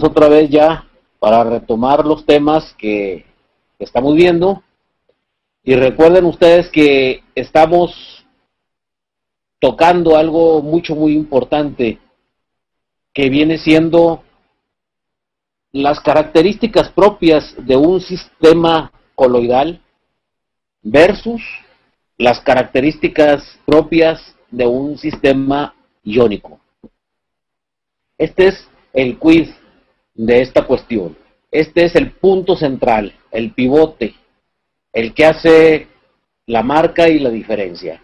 estamos otra vez ya para retomar los temas que estamos viendo. Y recuerden ustedes que estamos tocando algo muy importante, que viene siendo las características propias de un sistema coloidal versus las características propias de un sistema iónico. Este es el quiz de esta cuestión. Este es el punto central, el pivote, el que hace la marca y la diferencia.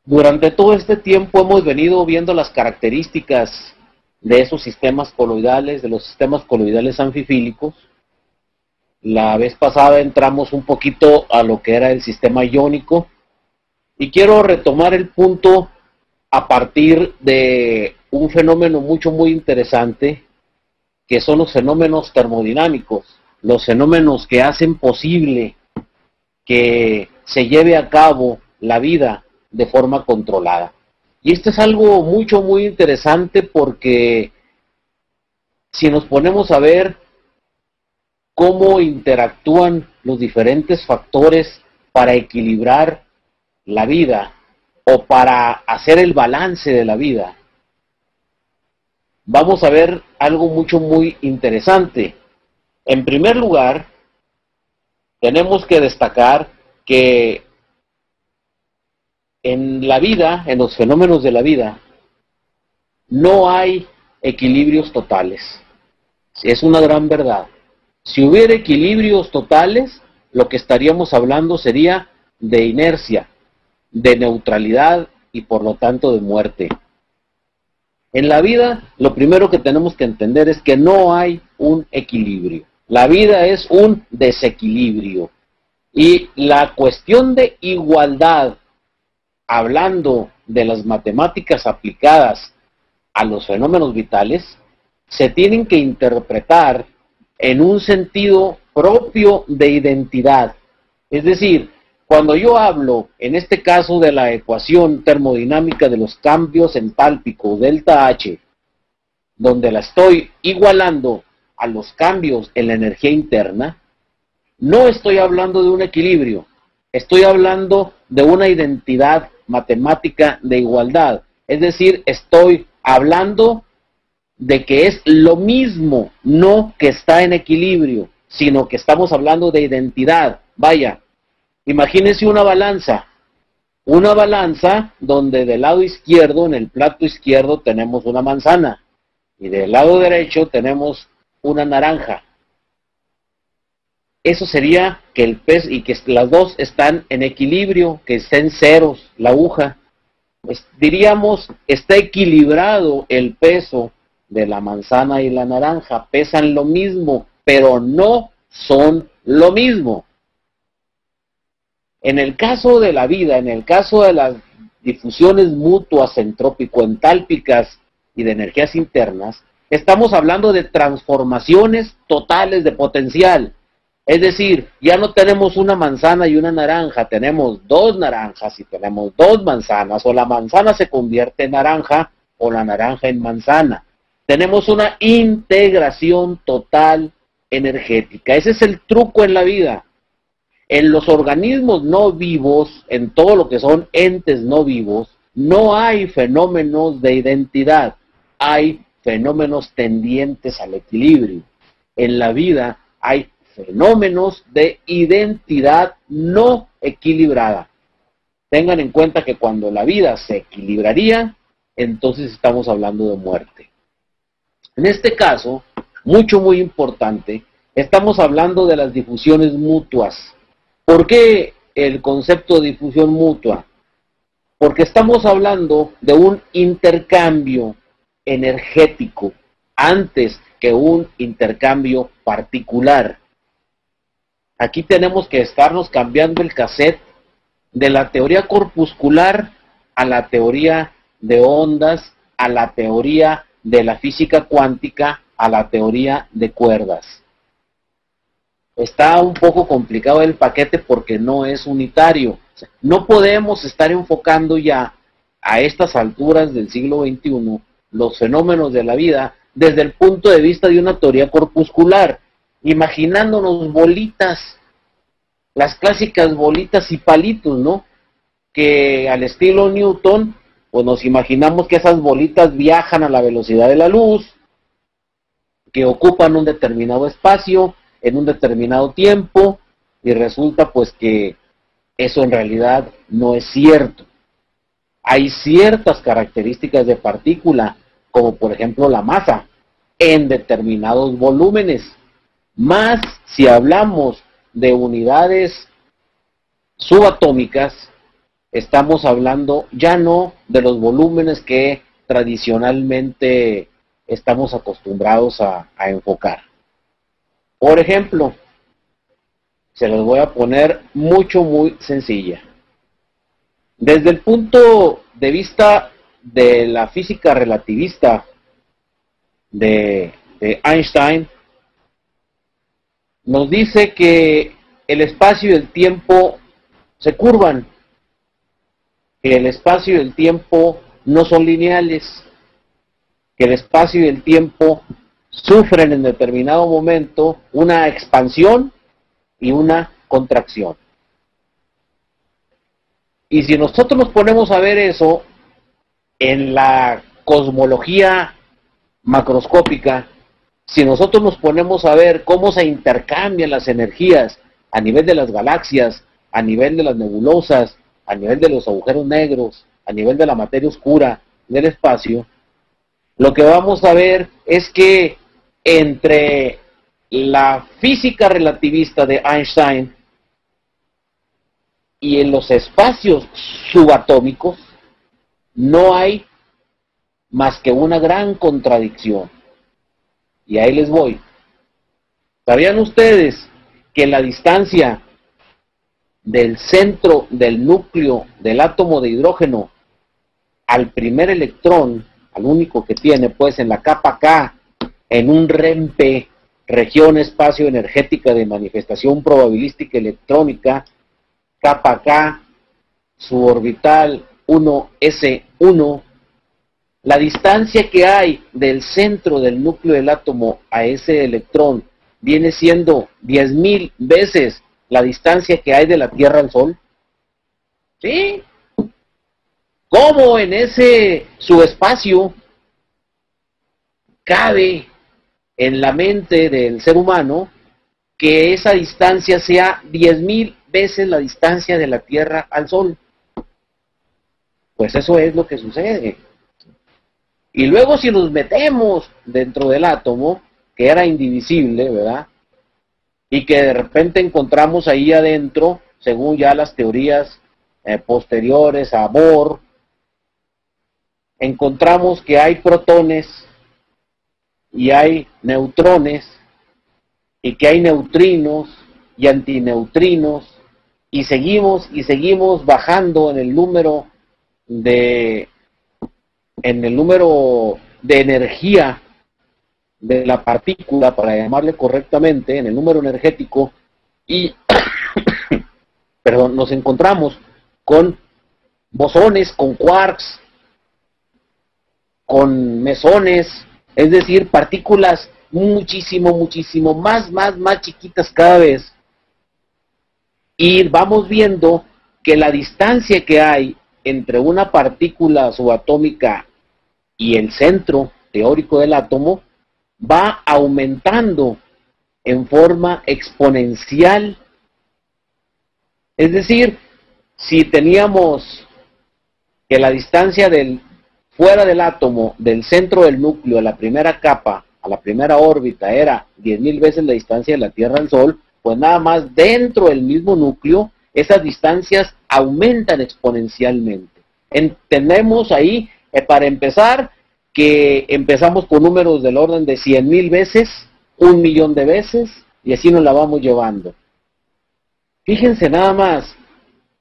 Durante todo este tiempo hemos venido viendo las características de esos sistemas coloidales, de los sistemas coloidales anfifílicos. La vez pasada entramos un poquito a lo que era el sistema iónico y quiero retomar el punto a partir de un fenómeno muy interesante, que son los fenómenos termodinámicos, los fenómenos que hacen posible que se lleve a cabo la vida de forma controlada. Y esto es algo muy interesante, porque si nos ponemos a ver cómo interactúan los diferentes factores para equilibrar la vida o para hacer el balance de la vida, vamos a ver algo muy interesante. En primer lugar, tenemos que destacar que en la vida, en los fenómenos de la vida, no hay equilibrios totales. Es una gran verdad. Si hubiera equilibrios totales, lo que estaríamos hablando sería de inercia, de neutralidad y por lo tanto de muerte. En la vida, lo primero que tenemos que entender es que no hay un equilibrio. La vida es un desequilibrio. Y la cuestión de igualdad, hablando de las matemáticas aplicadas a los fenómenos vitales, se tienen que interpretar en un sentido propio de identidad. Es decir, cuando yo hablo, en este caso, de la ecuación termodinámica de los cambios entálpicos delta H, donde la estoy igualando a los cambios en la energía interna, no estoy hablando de un equilibrio, estoy hablando de una identidad matemática de igualdad. Es decir, estoy hablando de que es lo mismo, no que está en equilibrio, sino que estamos hablando de identidad. Vaya, imagínense una balanza donde del lado izquierdo, en el plato izquierdo, tenemos una manzana, y del lado derecho tenemos una naranja. Eso sería que el peso, y que las dos están en equilibrio, que estén ceros, la aguja. Pues diríamos, está equilibrado el peso de la manzana y la naranja, pesan lo mismo, pero no son lo mismo. En el caso de la vida, en el caso de las difusiones mutuas entrópico-entálpicas y de energías internas, estamos hablando de transformaciones totales de potencial. Es decir, ya no tenemos una manzana y una naranja, tenemos dos naranjas y tenemos dos manzanas, o la manzana se convierte en naranja o la naranja en manzana. Tenemos una integración total energética. Ese es el truco en la vida. En los organismos no vivos, en todo lo que son entes no vivos, no hay fenómenos de identidad, hay fenómenos tendientes al equilibrio. En la vida hay fenómenos de identidad no equilibrada. Tengan en cuenta que cuando la vida se equilibraría, entonces estamos hablando de muerte. En este caso, muy importante, estamos hablando de las difusiones mutuas. ¿Por qué el concepto de difusión mutua? Porque estamos hablando de un intercambio energético antes que un intercambio particular. Aquí tenemos que estarnos cambiando el cassette de la teoría corpuscular a la teoría de ondas, a la teoría de la física cuántica, a la teoría de cuerdas. Está un poco complicado el paquete porque no es unitario. No podemos estar enfocando ya a estas alturas del siglo XXI los fenómenos de la vida desde el punto de vista de una teoría corpuscular, imaginándonos bolitas, las clásicas bolitas y palitos, ¿no? Que al estilo Newton, pues nos imaginamos que esas bolitas viajan a la velocidad de la luz, que ocupan un determinado espacio, en un determinado tiempo, y resulta pues que eso en realidad no es cierto. Hay ciertas características de partícula, como por ejemplo la masa, en determinados volúmenes, más si hablamos de unidades subatómicas, estamos hablando ya no de los volúmenes que tradicionalmente estamos acostumbrados a enfocar. Por ejemplo, se los voy a poner muy sencilla. Desde el punto de vista de la física relativista de Einstein, nos dice que el espacio y el tiempo se curvan, que el espacio y el tiempo no son lineales, que el espacio y el tiempo sufren en determinado momento una expansión y una contracción. Y si nosotros nos ponemos a ver eso en la cosmología macroscópica, si nosotros nos ponemos a ver cómo se intercambian las energías a nivel de las galaxias, a nivel de las nebulosas, a nivel de los agujeros negros, a nivel de la materia oscura del espacio, lo que vamos a ver es que entre la física relativista de Einstein y en los espacios subatómicos no hay más que una gran contradicción. Y ahí les voy. ¿Sabían ustedes que la distancia del centro del núcleo del átomo de hidrógeno al primer electrón, al único que tiene, pues en la capa K, en un REMP, región espacio energética de manifestación probabilística electrónica, capa K, suborbital 1s1, la distancia que hay del centro del núcleo del átomo a ese electrón viene siendo 10.000 veces la distancia que hay de la Tierra al Sol? ¿Sí? ¿Cómo en ese subespacio cabe en la mente del ser humano que esa distancia sea 10.000 veces la distancia de la Tierra al Sol? Pues eso es lo que sucede. Y luego si nos metemos dentro del átomo, que era indivisible, ¿verdad? Y que de repente encontramos ahí adentro, según ya las teorías posteriores a Bohr, encontramos que hay protones y hay neutrones, y que hay neutrinos y antineutrinos, y seguimos bajando en el número de energía de la partícula, para llamarle correctamente, en el número energético, y perdón, nos encontramos con bosones, con quarks, con mesones, es decir, partículas muchísimo más chiquitas cada vez, y vamos viendo que la distancia que hay entre una partícula subatómica y el centro teórico del átomo va aumentando en forma exponencial. Es decir, si teníamos que la distancia fuera del átomo, del centro del núcleo, a la primera capa, a la primera órbita, era 10.000 veces la distancia de la Tierra al Sol, pues nada más dentro del mismo núcleo, esas distancias aumentan exponencialmente. Entendemos ahí, para empezar, que empezamos con números del orden de 100.000 veces, 1.000.000 de veces, y así nos la vamos llevando. Fíjense nada más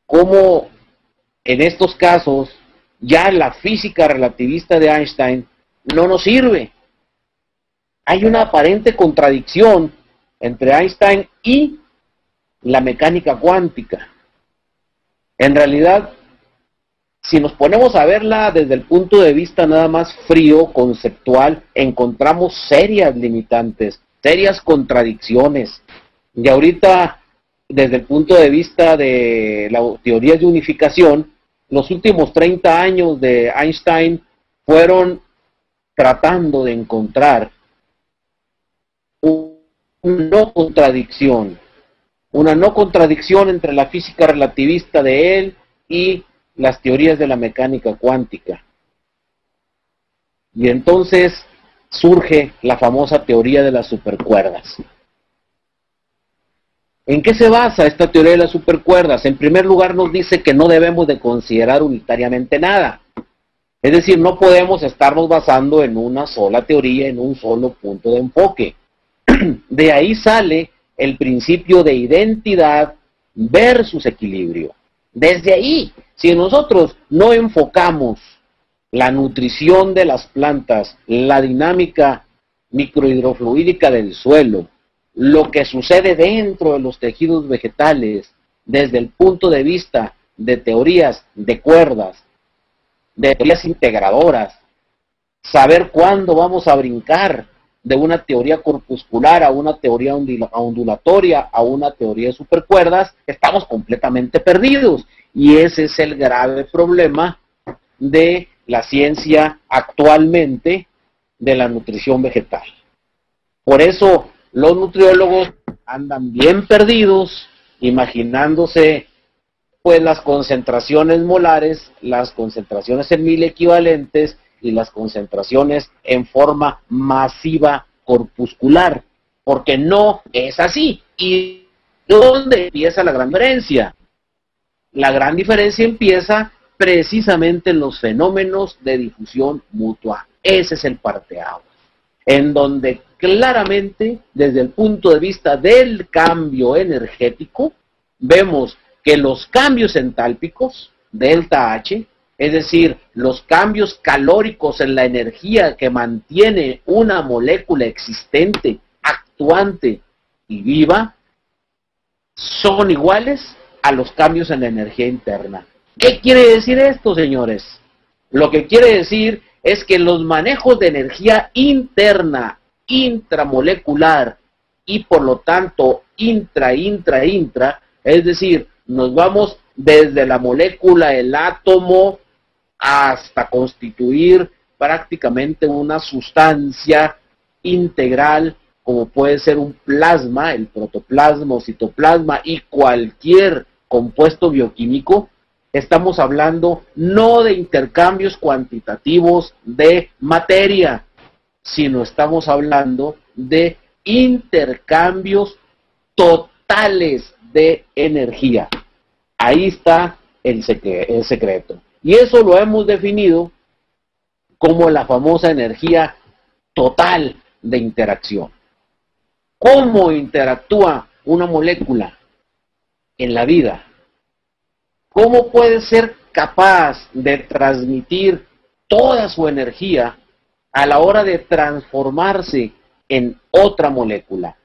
cómo en estos casos ya la física relativista de Einstein no nos sirve. Hay una aparente contradicción entre Einstein y la mecánica cuántica. En realidad, si nos ponemos a verla desde el punto de vista nada más frío, conceptual, encontramos serias limitantes, serias contradicciones. Y ahorita, desde el punto de vista de la teoría de unificación, los últimos 30 años de Einstein fueron tratando de encontrar una no contradicción entre la física relativista de él y las teorías de la mecánica cuántica. Y entonces surge la famosa teoría de las supercuerdas. ¿En qué se basa esta teoría de las supercuerdas? En primer lugar, nos dice que no debemos de considerar unitariamente nada. Es decir, no podemos estarnos basando en una sola teoría, en un solo punto de enfoque. De ahí sale el principio de identidad versus equilibrio. Desde ahí, si nosotros no enfocamos la nutrición de las plantas, la dinámica microhidrofluídica del suelo, lo que sucede dentro de los tejidos vegetales, desde el punto de vista de teorías de cuerdas, de teorías integradoras, saber cuándo vamos a brincar de una teoría corpuscular a una teoría ondulatoria, a una teoría de supercuerdas, estamos completamente perdidos. Y ese es el grave problema de la ciencia actualmente de la nutrición vegetal. Por eso los nutriólogos andan bien perdidos, imaginándose pues las concentraciones molares, las concentraciones en 1000 equivalentes y las concentraciones en forma masiva corpuscular, porque no es así. ¿Y dónde empieza la gran diferencia? La gran diferencia empieza precisamente en los fenómenos de difusión mutua. Ese es el parteaguas, en donde claramente, desde el punto de vista del cambio energético, vemos que los cambios entálpicos, delta H, es decir, los cambios calóricos en la energía que mantiene una molécula existente, actuante y viva, son iguales a los cambios en la energía interna. ¿Qué quiere decir esto, señores? Lo que quiere decir es que los manejos de energía interna, intramolecular y por lo tanto intra, es decir, nos vamos desde la molécula, el átomo, hasta constituir prácticamente una sustancia integral, como puede ser un plasma, el protoplasma o citoplasma y cualquier compuesto bioquímico. Estamos hablando no de intercambios cuantitativos de materia, sino estamos hablando de intercambios totales de energía. Ahí está el secreto. Y eso lo hemos definido como la famosa energía total de interacción. ¿Cómo interactúa una molécula en la vida? ¿Cómo puede ser capaz de transmitir toda su energía a la hora de transformarse en otra molécula?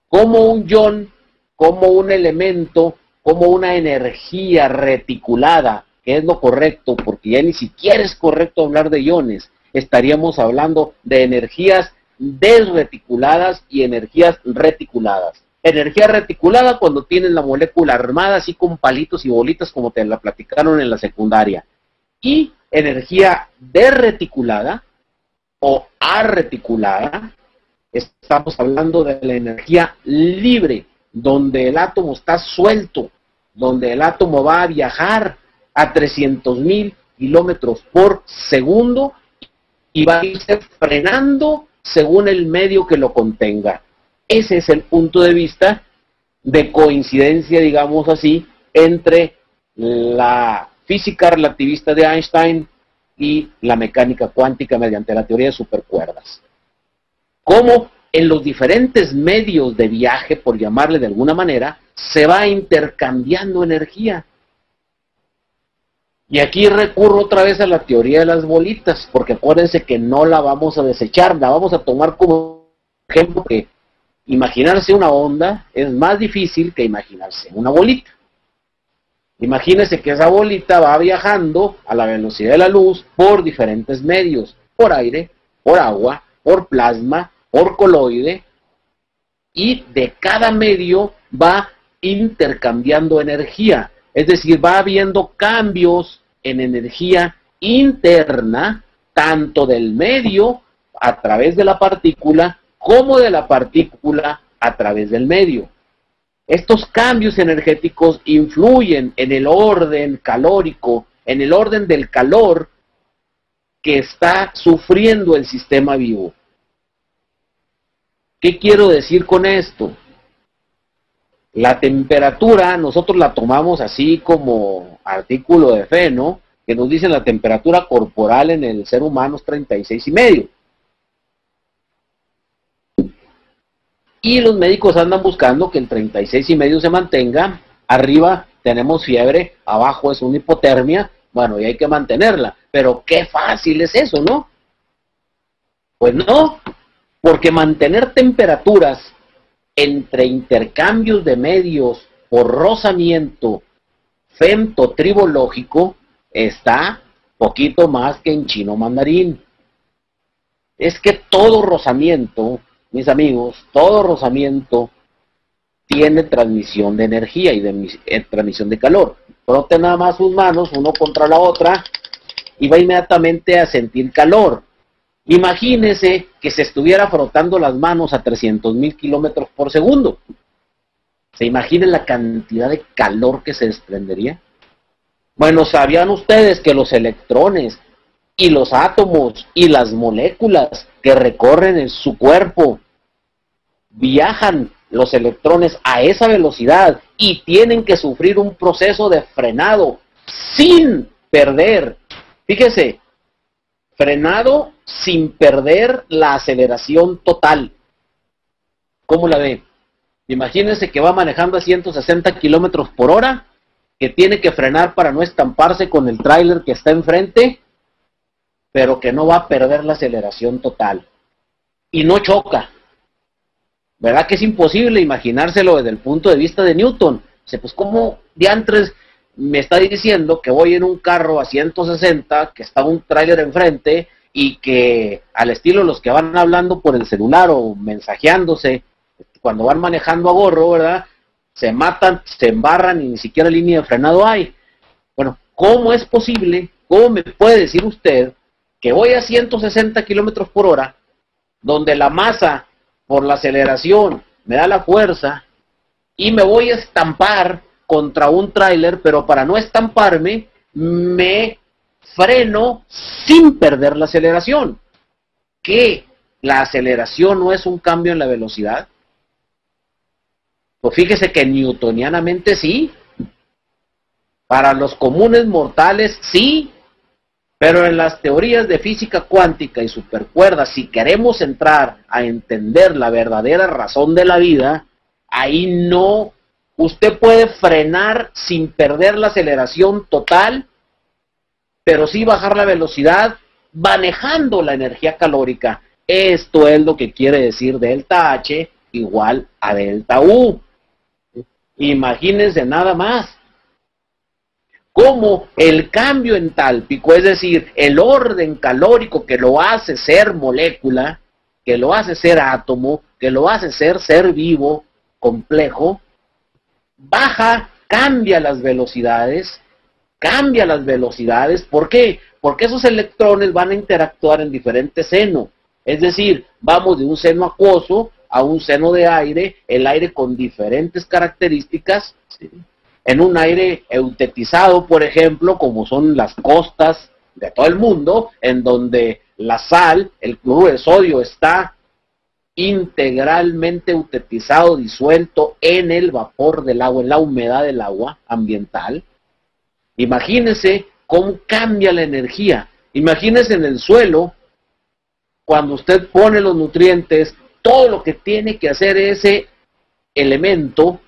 ¿Cómo un ion, como un elemento, como una energía reticulada, que es lo correcto, porque ya ni siquiera es correcto hablar de iones, estaríamos hablando de energías desreticuladas y energías reticuladas? Energía reticulada cuando tienes la molécula armada así con palitos y bolitas como te la platicaron en la secundaria. Y energía desreticulada o arreticulada, estamos hablando de la energía libre, donde el átomo está suelto, donde el átomo va a viajar a 300,000 kilómetros por segundo y va a irse frenando según el medio que lo contenga. Ese es el punto de vista de coincidencia, digamos así, entre la física relativista de Einstein y la mecánica cuántica mediante la teoría de supercuerdas. Cómo en los diferentes medios de viaje, por llamarle de alguna manera, se va intercambiando energía. Y aquí recurro otra vez a la teoría de las bolitas, porque acuérdense que no la vamos a desechar, la vamos a tomar como ejemplo que imaginarse una onda es más difícil que imaginarse una bolita. Imagínese que esa bolita va viajando a la velocidad de la luz por diferentes medios, por aire, por agua, por plasma, por coloide, y de cada medio va intercambiando energía, es decir, va habiendo cambios en energía interna, tanto del medio a través de la partícula, como de la partícula a través del medio. Estos cambios energéticos influyen en el orden calórico, en el orden del calor que está sufriendo el sistema vivo. ¿Qué quiero decir con esto? La temperatura, nosotros la tomamos así como artículo de fe, ¿no? Que nos dice la temperatura corporal en el ser humano es 36,5. Y los médicos andan buscando que el 36,5 se mantenga. Arriba tenemos fiebre, abajo es una hipotermia. Bueno, y hay que mantenerla. Pero qué fácil es eso, ¿no? Pues no, porque mantener temperaturas entre intercambios de medios por rozamiento femtotribológico está poquito más que en chino mandarín. Es que todo rozamiento, mis amigos, todo rozamiento tiene transmisión de energía y de transmisión de calor. Frote nada más sus manos, uno contra la otra, y va inmediatamente a sentir calor. Imagínese que se estuviera frotando las manos a 300,000 kilómetros por segundo. ¿Se imaginen la cantidad de calor que se desprendería? Bueno, ¿sabían ustedes que los electrones y los átomos y las moléculas que recorren en su cuerpo viajan los electrones a esa velocidad y tienen que sufrir un proceso de frenado sin perder? Fíjese, frenado sin perder la aceleración total. ¿Cómo la ve? Imagínense que va manejando a 160 kilómetros por hora, que tiene que frenar para no estamparse con el tráiler que está enfrente, pero que no va a perder la aceleración total. Y no choca. ¿Verdad que es imposible imaginárselo desde el punto de vista de Newton? O sea, pues ¿cómo diantres me está diciendo que voy en un carro a 160, que está un tráiler enfrente, y que al estilo los que van hablando por el celular o mensajeándose, cuando van manejando a gorro, ¿verdad?, se matan, se embarran y ni siquiera línea de frenado hay? Bueno, ¿cómo es posible? ¿Cómo me puede decir usted que voy a 160 kilómetros por hora, donde la masa por la aceleración me da la fuerza, y me voy a estampar contra un tráiler, pero para no estamparme, me freno sin perder la aceleración? ¿Qué? ¿La aceleración no es un cambio en la velocidad? Pues fíjese que newtonianamente sí. Para los comunes mortales sí. Pero en las teorías de física cuántica y supercuerda, si queremos entrar a entender la verdadera razón de la vida, ahí no. Usted puede frenar sin perder la aceleración total, pero sí bajar la velocidad manejando la energía calórica. Esto es lo que quiere decir delta H igual a delta U. Imagínense nada más cómo el cambio entálpico, es decir, el orden calórico que lo hace ser molécula, que lo hace ser átomo, que lo hace ser vivo, complejo, baja, cambia las velocidades. ¿Por qué? Porque esos electrones van a interactuar en diferentes senos. Es decir, vamos de un seno acuoso a un seno de aire, el aire con diferentes características, ¿sí? En un aire eutetizado, por ejemplo, como son las costas de todo el mundo, en donde la sal, el cloruro de sodio, está integralmente eutetizado, disuelto en el vapor del agua, en la humedad del agua ambiental. Imagínense cómo cambia la energía. Imagínense en el suelo, cuando usted pone los nutrientes, todo lo que tiene que hacer ese elemento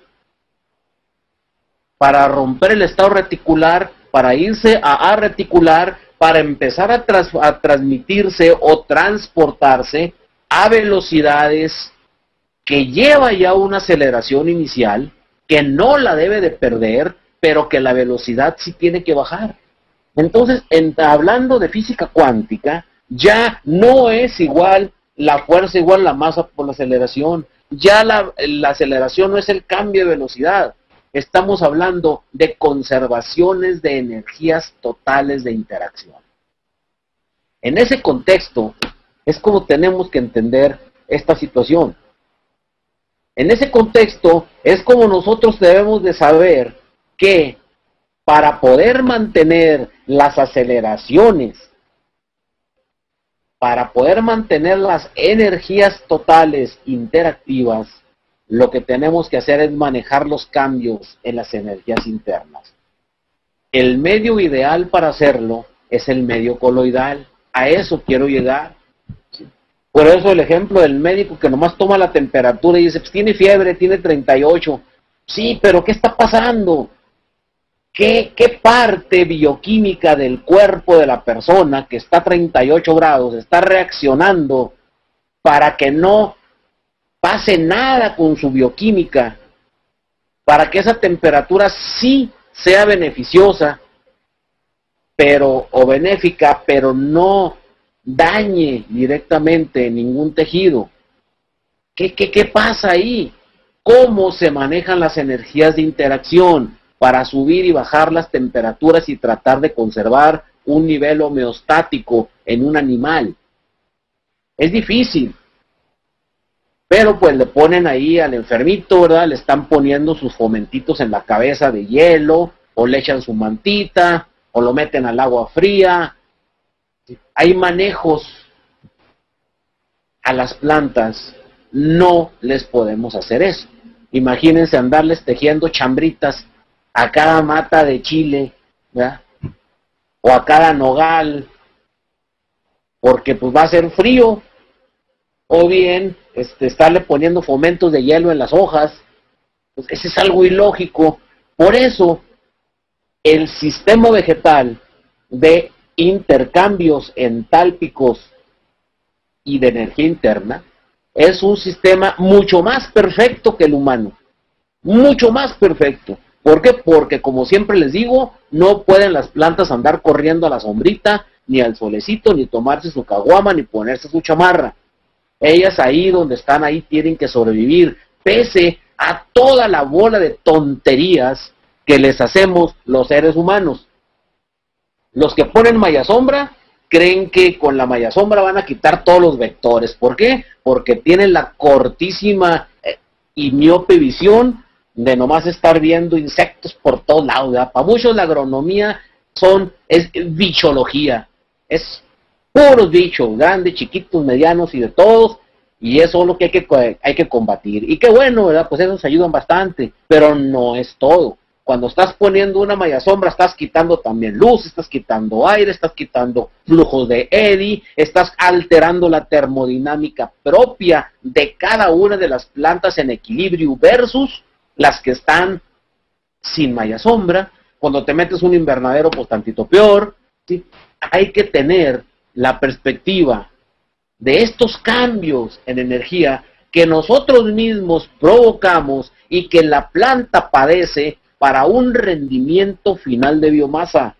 para romper el estado reticular, para irse a arreticular, para empezar a transmitirse o transportarse a velocidades que lleva ya una aceleración inicial, que no la debe de perder, pero que la velocidad sí tiene que bajar. Entonces, hablando de física cuántica, ya no es igual la fuerza igual a la masa por la aceleración. Ya la aceleración no es el cambio de velocidad. Estamos hablando de conservaciones de energías totales de interacción. En ese contexto es como tenemos que entender esta situación. En ese contexto es como nosotros debemos de saber que para poder mantener las aceleraciones, para poder mantener las energías totales interactivas, lo que tenemos que hacer es manejar los cambios en las energías internas. El medio ideal para hacerlo es el medio coloidal. A eso quiero llegar. Por eso el ejemplo del médico que nomás toma la temperatura y dice, pues tiene fiebre, tiene 38. Sí, pero ¿qué está pasando? ¿Qué parte bioquímica del cuerpo de la persona que está a 38 grados está reaccionando para que no pase nada con su bioquímica? Para que esa temperatura sí sea beneficiosa, o benéfica, pero no dañe directamente ningún tejido. ¿Qué pasa ahí? ¿Cómo se manejan las energías de interacción para subir y bajar las temperaturas y tratar de conservar un nivel homeostático en un animal? Es difícil, pero pues le ponen ahí al enfermito, ¿verdad? Le están poniendo sus fomentitos en la cabeza de hielo, o le echan su mantita, o lo meten al agua fría. Hay manejos a las plantas, no les podemos hacer eso. Imagínense andarles tejiendo chambritas a cada mata de chile, ¿verdad? O a cada nogal, porque pues va a ser frío, o bien estarle poniendo fomentos de hielo en las hojas. Pues ese es algo ilógico. Por eso el sistema vegetal de intercambios entálpicos y de energía interna es un sistema mucho más perfecto que el humano, mucho más perfecto. ¿Por qué? Porque, como siempre les digo, no pueden las plantas andar corriendo a la sombrita, ni al solecito, ni tomarse su caguama, ni ponerse su chamarra. Ellas ahí donde están, ahí tienen que sobrevivir, pese a toda la bola de tonterías que les hacemos los seres humanos. Los que ponen malla sombra creen que con la malla sombra van a quitar todos los vectores. ¿Por qué? Porque tienen la cortísima y miope visión de nomás estar viendo insectos por todos lados, ¿verdad? Para muchos la agronomía es bichología, es puros bichos, grandes, chiquitos, medianos y de todos, y eso es lo que hay que combatir. Y qué bueno, ¿verdad? Pues esos ayudan bastante, pero no es todo. Cuando estás poniendo una malla sombra, estás quitando también luz, estás quitando aire, estás quitando flujos de eddy, estás alterando la termodinámica propia de cada una de las plantas en equilibrio versus las que están sin malla sombra. Cuando te metes un invernadero, pues tantito peor, ¿sí? Hay que tener la perspectiva de estos cambios en energía que nosotros mismos provocamos y que la planta padece para un rendimiento final de biomasa.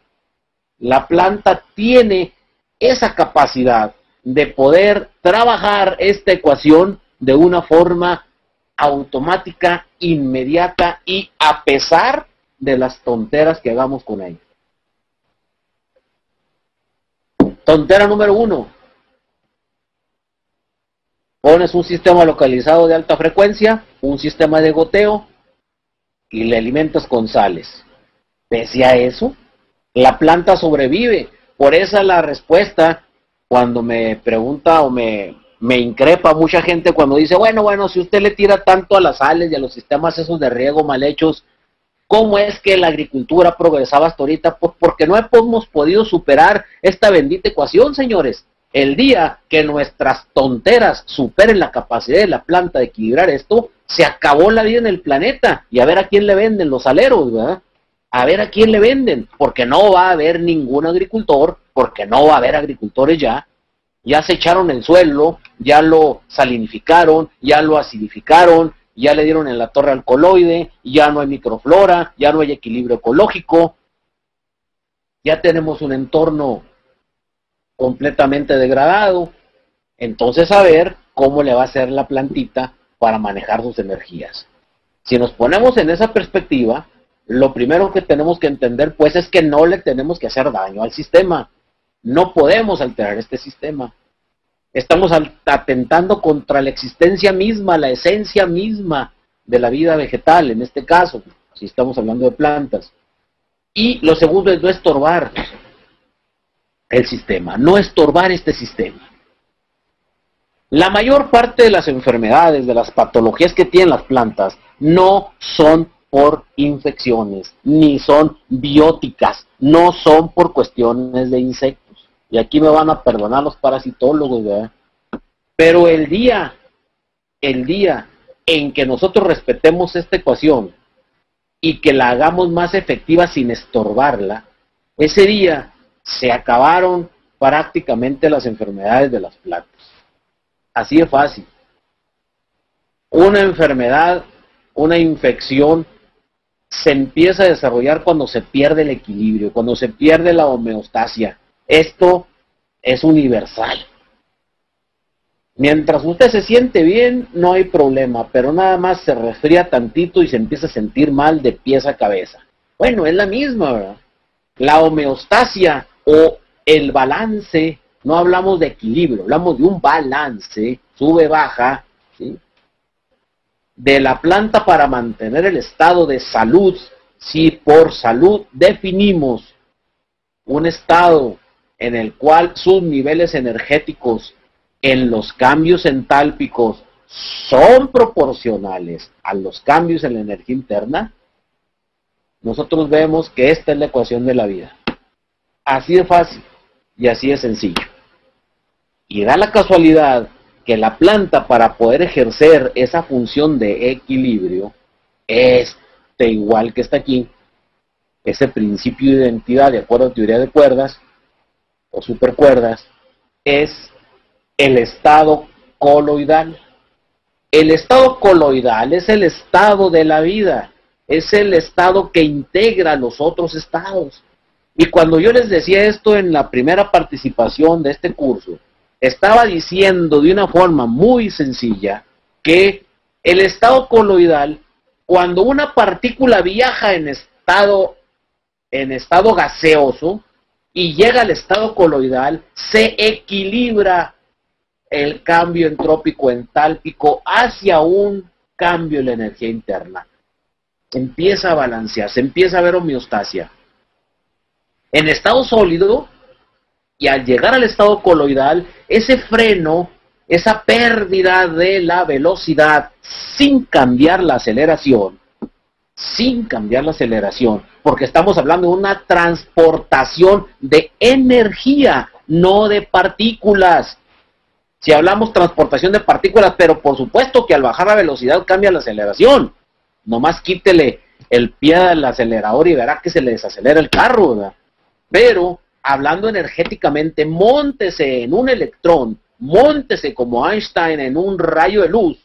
La planta tiene esa capacidad de poder trabajar esta ecuación de una forma automática, inmediata y a pesar de las tonteras que hagamos con ella. Tontera número 1. Pones un sistema localizado de alta frecuencia, un sistema de goteo y le alimentas con sales. Pese a eso, la planta sobrevive. Por esa la respuesta cuando me pregunta o me increpa mucha gente cuando dice, bueno, si usted le tira tanto a las sales y a los sistemas esos de riego mal hechos, ¿cómo es que la agricultura progresaba hasta ahorita? Pues porque no hemos podido superar esta bendita ecuación, señores. El día que nuestras tonteras superen la capacidad de la planta de equilibrar esto, se acabó la vida en el planeta. Y a ver a quién le venden los aleros, ¿verdad? A ver a quién le venden, porque no va a haber ningún agricultor, porque no va a haber agricultores ya. Ya se echaron el suelo, ya lo salinificaron, ya lo acidificaron, ya le dieron en la torre al coloide, ya no hay microflora, ya no hay equilibrio ecológico, ya tenemos un entorno completamente degradado. Entonces, a ver cómo le va a hacer la plantita para manejar sus energías. Si nos ponemos en esa perspectiva, lo primero que tenemos que entender, pues, es que no le tenemos que hacer daño al sistema. No podemos alterar este sistema. Estamos atentando contra la existencia misma, la esencia misma de la vida vegetal, en este caso, si estamos hablando de plantas. Y lo segundo es no estorbar el sistema, no estorbar este sistema. La mayor parte de las enfermedades, de las patologías que tienen las plantas, no son por infecciones, ni son bióticas, no son por cuestiones de insectos. Y aquí me van a perdonar los parasitólogos, ¿verdad? Pero el día en que nosotros respetemos esta ecuación y que la hagamos más efectiva sin estorbarla, ese día se acabaron prácticamente las enfermedades de las plantas. Así de fácil. Una enfermedad, una infección, se empieza a desarrollar cuando se pierde el equilibrio, cuando se pierde la homeostasia. Esto es universal. Mientras usted se siente bien, no hay problema, pero nada más se resfría tantito y se empieza a sentir mal de pies a cabeza. Bueno, es la misma, ¿verdad? La homeostasia o el balance, no hablamos de equilibrio, hablamos de un balance, sube-baja, ¿sí?, de la planta para mantener el estado de salud. Si por salud definimos un estado en el cual sus niveles energéticos en los cambios entálpicos son proporcionales a los cambios en la energía interna, nosotros vemos que esta es la ecuación de la vida. Así de fácil y así de sencillo. Y da la casualidad que la planta, para poder ejercer esa función de equilibrio, igual que está aquí, ese principio de identidad de acuerdo a teoría de cuerdas o supercuerdas, es el estado coloidal. El estado coloidal es el estado de la vida, es el estado que integra los otros estados. Y cuando yo les decía esto en la primera participación de este curso, estaba diciendo de una forma muy sencilla que el estado coloidal, cuando una partícula viaja en estado gaseoso y llega al estado coloidal, se equilibra el cambio entrópico entálpico hacia un cambio en la energía interna. Empieza a balancearse, empieza a haber homeostasia. En estado sólido, y al llegar al estado coloidal, ese freno, esa pérdida de la velocidad sin cambiar la aceleración, porque estamos hablando de una transportación de energía, no de partículas. Si hablamos transportación de partículas, pero por supuesto que al bajar la velocidad cambia la aceleración. Nomás quítele el pie del acelerador y verá que se le desacelera el carro, ¿verdad? Pero hablando energéticamente, móntese en un electrón, móntese como Einstein en un rayo de luz,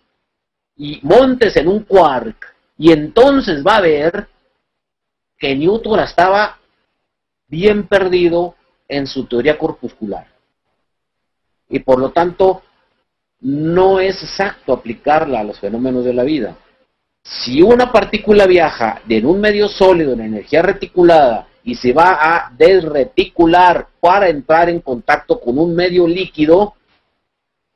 y móntese en un quark, y entonces va a ver que Newton estaba bien perdido en su teoría corpuscular. Y por lo tanto, no es exacto aplicarla a los fenómenos de la vida. Si una partícula viaja en un medio sólido en energía reticulada y se va a desreticular para entrar en contacto con un medio líquido,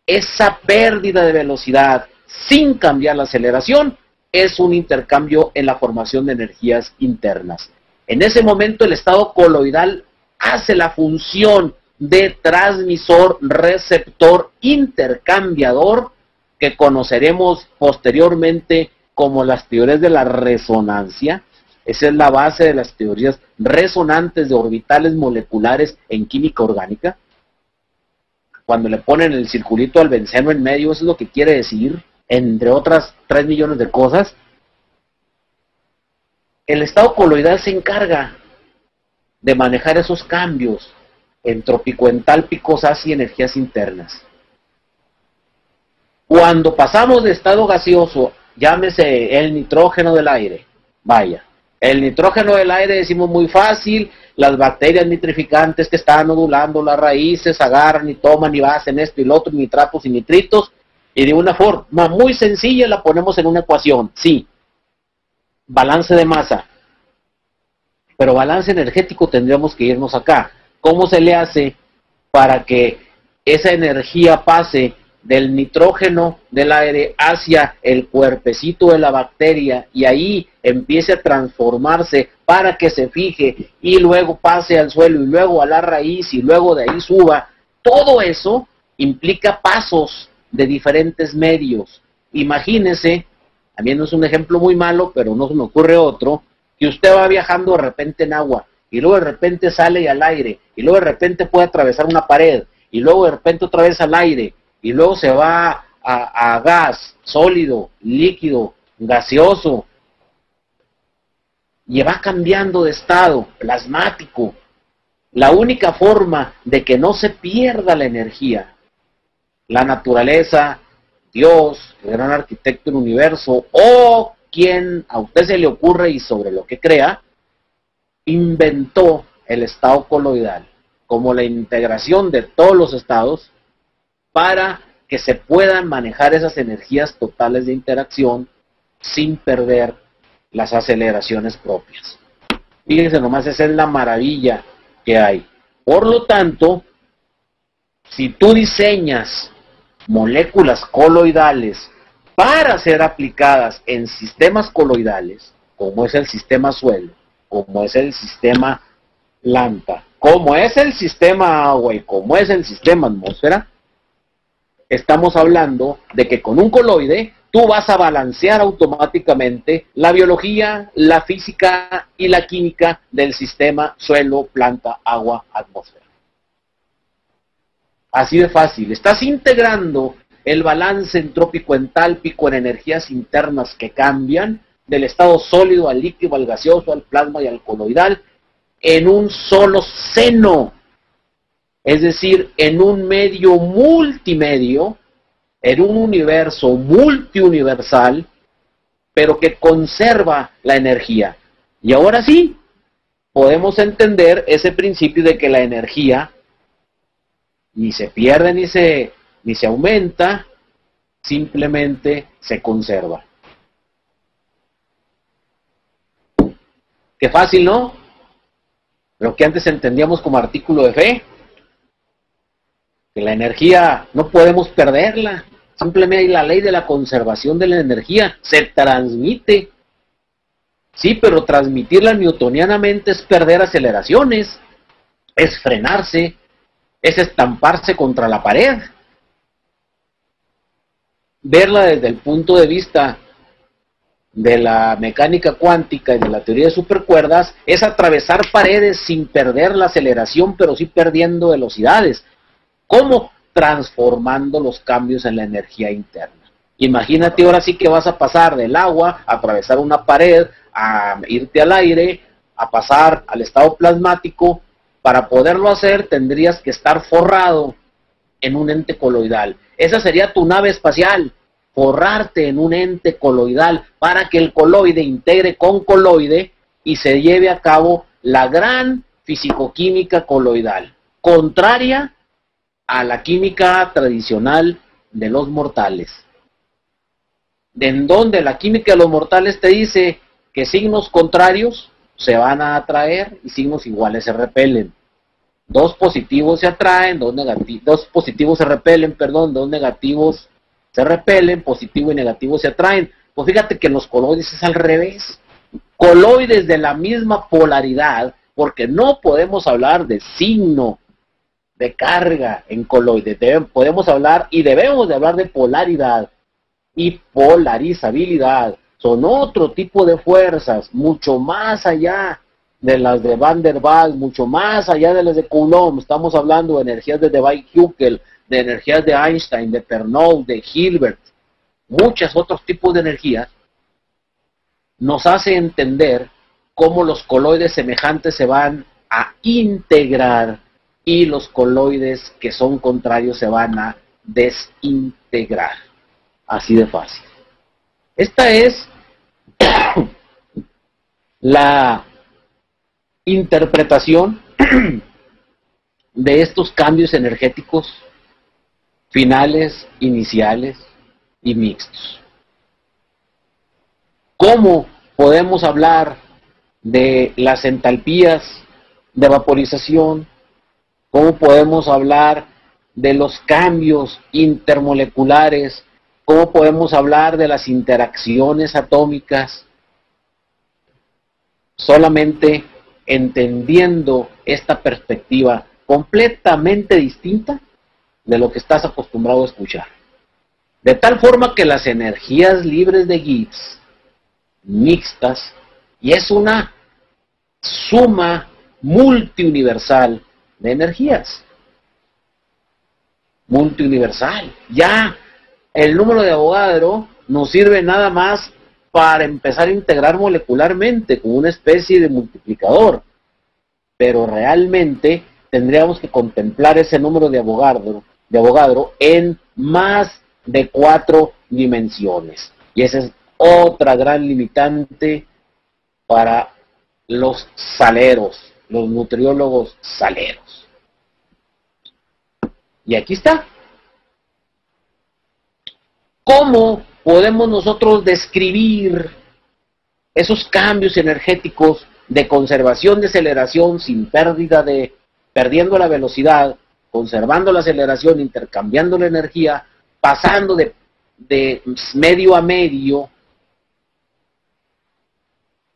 esa pérdida de velocidad sin cambiar la aceleración es un intercambio en la formación de energías internas. En ese momento el estado coloidal hace la función de transmisor, receptor, intercambiador, que conoceremos posteriormente como las teorías de la resonancia. Esa es la base de las teorías resonantes de orbitales moleculares en química orgánica. Cuando le ponen el circulito al benceno en medio, eso es lo que quiere decir, entre otras 3 millones de cosas. El estado coloidal se encarga de manejar esos cambios entrópico-entálpicos hacia energías internas. Cuando pasamos de estado gaseoso llámese el nitrógeno del aire. Vaya, el nitrógeno del aire decimos muy fácil, las bacterias nitrificantes que están nodulando las raíces agarran y toman y hacen esto y lo otro, nitratos y nitritos, y de una forma muy sencilla la ponemos en una ecuación, sí, balance de masa, pero balance energético tendríamos que irnos acá. ¿Cómo se le hace para que esa energía pase del nitrógeno del aire hacia el cuerpecito de la bacteria y ahí empiece a transformarse para que se fije y luego pase al suelo y luego a la raíz y luego de ahí suba? Todo eso implica pasos de diferentes medios. Imagínese, también no es un ejemplo muy malo, pero no se me ocurre otro, que usted va viajando de repente en agua y luego de repente sale al aire y luego de repente puede atravesar una pared y luego de repente otra vez al aire y luego se va a gas, sólido, líquido, gaseoso, y va cambiando de estado, plasmático. La única forma de que no se pierda la energía, la naturaleza, Dios, el gran arquitecto del universo, o quien a usted se le ocurre y sobre lo que crea, inventó el estado coloidal como la integración de todos los estados para que se puedan manejar esas energías totales de interacción sin perder las aceleraciones propias. Fíjense nomás, esa es la maravilla que hay. Por lo tanto, si tú diseñas moléculas coloidales para ser aplicadas en sistemas coloidales, como es el sistema suelo, como es el sistema planta, como es el sistema agua y como es el sistema atmósfera, estamos hablando de que con un coloide tú vas a balancear automáticamente la biología, la física y la química del sistema suelo, planta, agua, atmósfera. Así de fácil. Estás integrando el balance entrópico entálpico en energías internas que cambian del estado sólido al líquido, al gaseoso, al plasma y al coloidal en un solo seno. Es decir, en un medio multimedio, en un universo multiuniversal, pero que conserva la energía. Y ahora sí, podemos entender ese principio de que la energía ni se pierde ni se aumenta, simplemente se conserva. Qué fácil, ¿no? Lo que antes entendíamos como artículo de fe, que la energía no podemos perderla, simplemente hay la ley de la conservación de la energía, se transmite. Sí, pero transmitirla newtonianamente es perder aceleraciones, es frenarse, es estamparse contra la pared. Verla desde el punto de vista de la mecánica cuántica y de la teoría de supercuerdas es atravesar paredes sin perder la aceleración, pero sí perdiendo velocidades. ¿Cómo? Transformando los cambios en la energía interna. Imagínate ahora sí que vas a pasar del agua, a atravesar una pared, a irte al aire, a pasar al estado plasmático. Para poderlo hacer tendrías que estar forrado en un ente coloidal. Esa sería tu nave espacial, forrarte en un ente coloidal para que el coloide integre con coloide y se lleve a cabo la gran fisicoquímica coloidal, contraria a la química tradicional de los mortales, en donde la química de los mortales te dice que signos contrarios se van a atraer y signos iguales se repelen. Dos positivos se atraen, dos positivos se repelen, perdón, dos negativos se repelen, positivo y negativo se atraen. Pues fíjate que en los coloides es al revés. Coloides de la misma polaridad, porque no podemos hablar de signo de carga en coloides, podemos hablar y debemos de hablar de polaridad y polarizabilidad. Son otro tipo de fuerzas, mucho más allá de las de Van der Waals, mucho más allá de las de Coulomb. Estamos hablando de energías de Debye-Hückel, de energías de Einstein, de Pernoud, de Hilbert, muchos otros tipos de energías. Nos hace entender cómo los coloides semejantes se van a integrar y los coloides que son contrarios se van a desintegrar. Así de fácil. Esta es la interpretación de estos cambios energéticos finales, iniciales y mixtos. ¿Cómo podemos hablar de las entalpías de vaporización? ¿Cómo podemos hablar de los cambios intermoleculares? ¿Cómo podemos hablar de las interacciones atómicas? Solamente entendiendo esta perspectiva completamente distinta de lo que estás acostumbrado a escuchar. De tal forma que las energías libres de Gibbs, mixtas, y es una suma multiuniversal de energías. Multiuniversal. Ya el número de Avogadro nos sirve nada más para empezar a integrar molecularmente como una especie de multiplicador. Pero realmente tendríamos que contemplar ese número de Avogadro en más de 4 dimensiones. Y esa es otra gran limitante para los saleros, los nutriólogos saleros. Y aquí está. ¿Cómo podemos nosotros describir esos cambios energéticos de conservación de aceleración sin perdiendo la velocidad, conservando la aceleración, intercambiando la energía, pasando de medio a medio?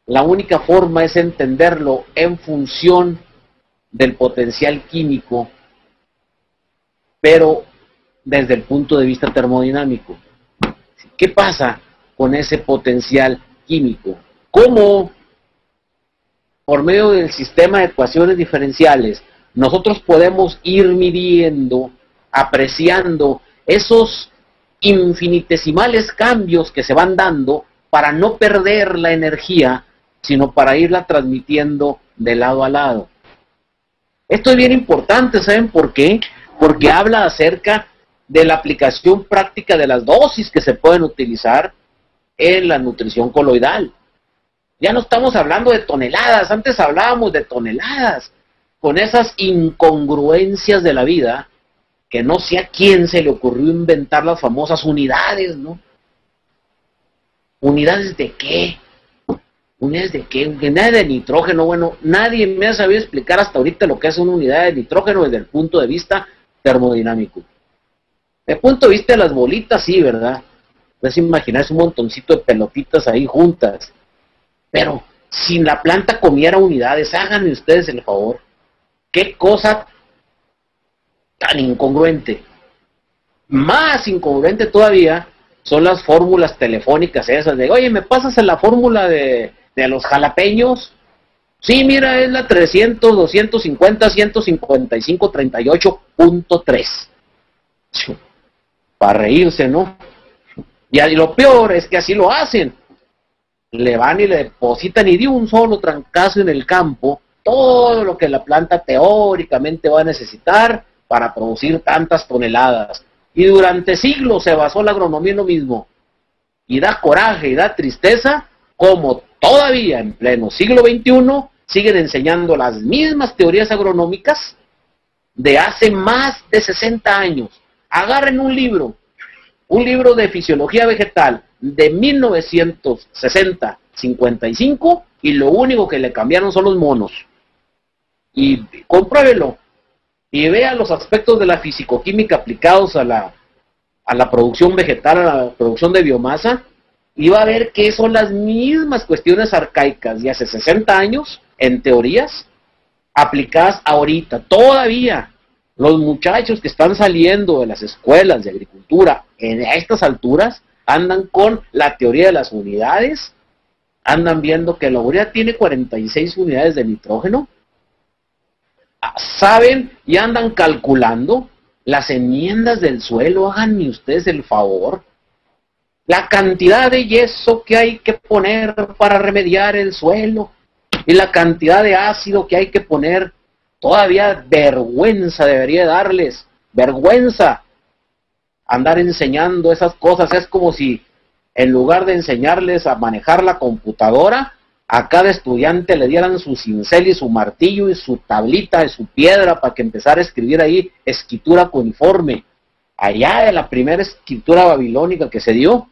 La única forma es entenderlo en función del potencial químico, pero desde el punto de vista termodinámico. ¿Qué pasa con ese potencial químico? ¿Cómo, por medio del sistema de ecuaciones diferenciales, nosotros podemos ir midiendo, apreciando esos infinitesimales cambios que se van dando para no perder la energía, sino para irla transmitiendo de lado a lado? Esto es bien importante, ¿saben por qué? Porque habla acerca de la aplicación práctica de las dosis que se pueden utilizar en la nutrición coloidal. Ya no estamos hablando de toneladas, antes hablábamos de toneladas, con esas incongruencias de la vida, que no sé a quién se le ocurrió inventar las famosas unidades, ¿no? ¿Unidades de qué? ¿Unidades de qué? Unidades de nitrógeno. Bueno, nadie me ha sabido explicar hasta ahorita lo que es una unidad de nitrógeno desde el punto de vista termodinámico. Desde el punto de vista de las bolitas, sí, ¿verdad? Puedes imaginarse un montoncito de pelotitas ahí juntas. Pero si la planta comiera unidades, háganme ustedes el favor. Qué cosa tan incongruente. Más incongruente todavía son las fórmulas telefónicas esas de, oye, ¿me pasas en la fórmula de los jalapeños? Sí, mira, es la 300, 250, 155, 38.3. Para reírse, ¿no? Y lo peor es que así lo hacen. Le van y le depositan y de un solo trancazo en el campo todo lo que la planta teóricamente va a necesitar para producir tantas toneladas. Y durante siglos se basó la agronomía en lo mismo. Y da coraje y da tristeza como todavía en pleno siglo XXI siguen enseñando las mismas teorías agronómicas de hace más de 60 años. Agarren un libro de fisiología vegetal de 1960, 55, y lo único que le cambiaron son los monos. Y compruébelo, y vea los aspectos de la fisicoquímica aplicados a la producción vegetal, a la producción de biomasa, y va a ver que son las mismas cuestiones arcaicas de hace 60 años, en teorías, aplicadas ahorita. Todavía los muchachos que están saliendo de las escuelas de agricultura en estas alturas andan con la teoría de las unidades, andan viendo que la urea tiene 46 unidades de nitrógeno, saben y andan calculando las enmiendas del suelo. Háganme ustedes el favor, la cantidad de yeso que hay que poner para remediar el suelo y la cantidad de ácido que hay que poner. Todavía vergüenza debería darles, vergüenza andar enseñando esas cosas. Es como si en lugar de enseñarles a manejar la computadora, a cada estudiante le dieran su cincel y su martillo y su tablita y su piedra para que empezara a escribir ahí escritura cuneiforme. Allá de la primera escritura babilónica que se dio,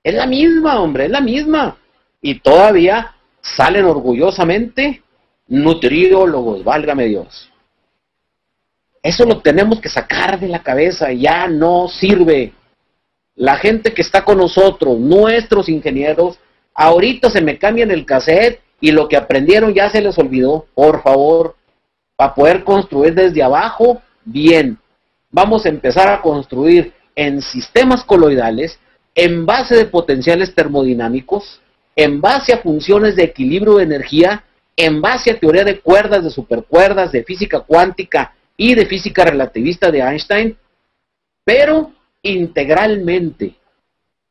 es la misma, hombre, es la misma. Y todavía salen orgullosamente nutriólogos, válgame Dios. Eso lo tenemos que sacar de la cabeza, ya no sirve. La gente que está con nosotros, nuestros ingenieros, ahorita se me cambian el cassette y lo que aprendieron ya se les olvidó. Por favor, para poder construir desde abajo, bien. Vamos a empezar a construir en sistemas coloidales, en base de potenciales termodinámicos, en base a funciones de equilibrio de energía, en base a teoría de cuerdas, de supercuerdas, de física cuántica y de física relativista de Einstein, pero integralmente.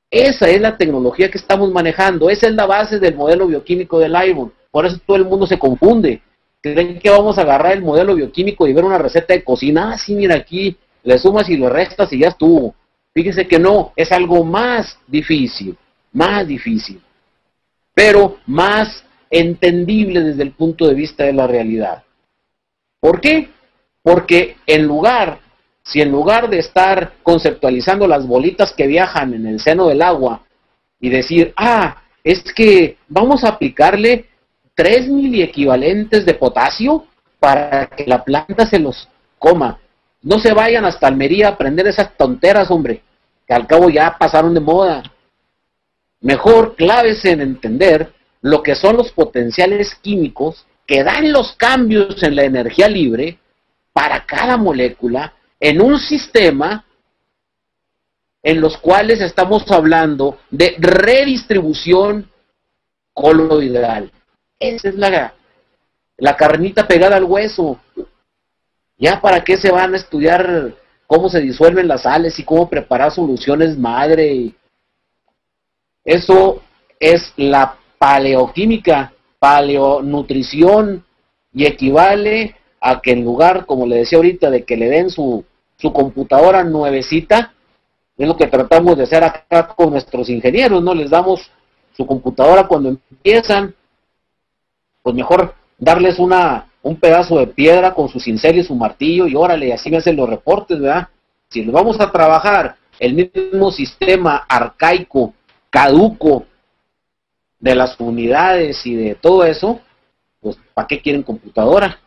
Esa es la tecnología que estamos manejando, esa es la base del modelo bioquímico de Liebman. Por eso todo el mundo se confunde. Creen que vamos a agarrar el modelo bioquímico y ver una receta de cocina. Ah, sí, mira aquí, le sumas y le restas y ya estuvo. Fíjense que no, es algo más difícil, pero más entendible desde el punto de vista de la realidad. ¿Por qué? Porque si en lugar de estar conceptualizando las bolitas que viajan en el seno del agua y decir, es que vamos a aplicarle 3 miliequivalentes de potasio para que la planta se los coma. No se vayan hasta Almería a aprender esas tonteras, hombre, que al cabo ya pasaron de moda. Mejor clávese en entender lo que son los potenciales químicos que dan los cambios en la energía libre para cada molécula en un sistema en los cuales estamos hablando de redistribución coloidal. Esa es la carnita pegada al hueso. ¿Ya para qué se van a estudiar cómo se disuelven las sales y cómo preparar soluciones madre? Eso es la paleoquímica, paleonutrición, y equivale a que en lugar, como le decía ahorita, de que le den su computadora nuevecita, es lo que tratamos de hacer acá con nuestros ingenieros, ¿no? Les damos su computadora cuando empiezan, pues mejor darles un pedazo de piedra con su cincel y su martillo y órale, y así me hacen los reportes, ¿verdad? Si les vamos a trabajar el mismo sistema arcaico, caduco de las unidades y de todo eso, pues ¿para qué quieren computadora?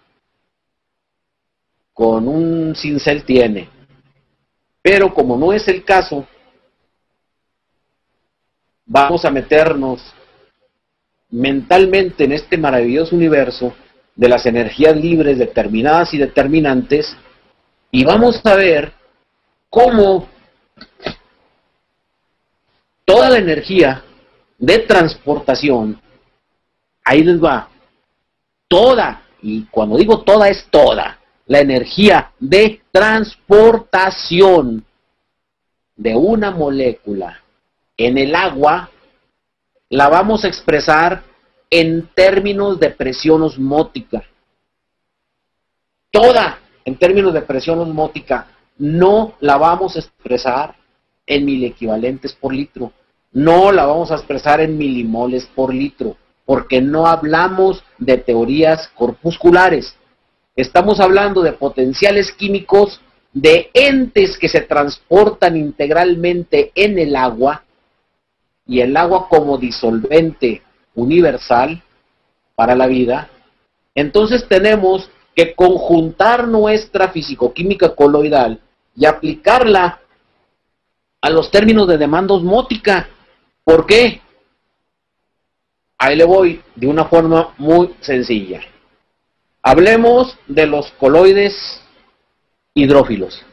Con un cincel tiene. Pero como no es el caso, vamos a meternos mentalmente en este maravilloso universo de las energías libres determinadas y determinantes, y vamos a ver cómo toda la energía de transportación, ahí les va, toda, y cuando digo toda es toda, la energía de transportación de una molécula en el agua, la vamos a expresar en términos de presión osmótica. Toda en términos de presión osmótica. No la vamos a expresar en miliequivalentes por litro. No la vamos a expresar en milimoles por litro, porque no hablamos de teorías corpusculares. Estamos hablando de potenciales químicos de entes que se transportan integralmente en el agua, y el agua como disolvente universal para la vida. Entonces tenemos que conjuntar nuestra fisicoquímica coloidal y aplicarla a los términos de demanda osmótica. ¿Por qué? Ahí le voy de una forma muy sencilla. Hablemos de los coloides hidrófilos.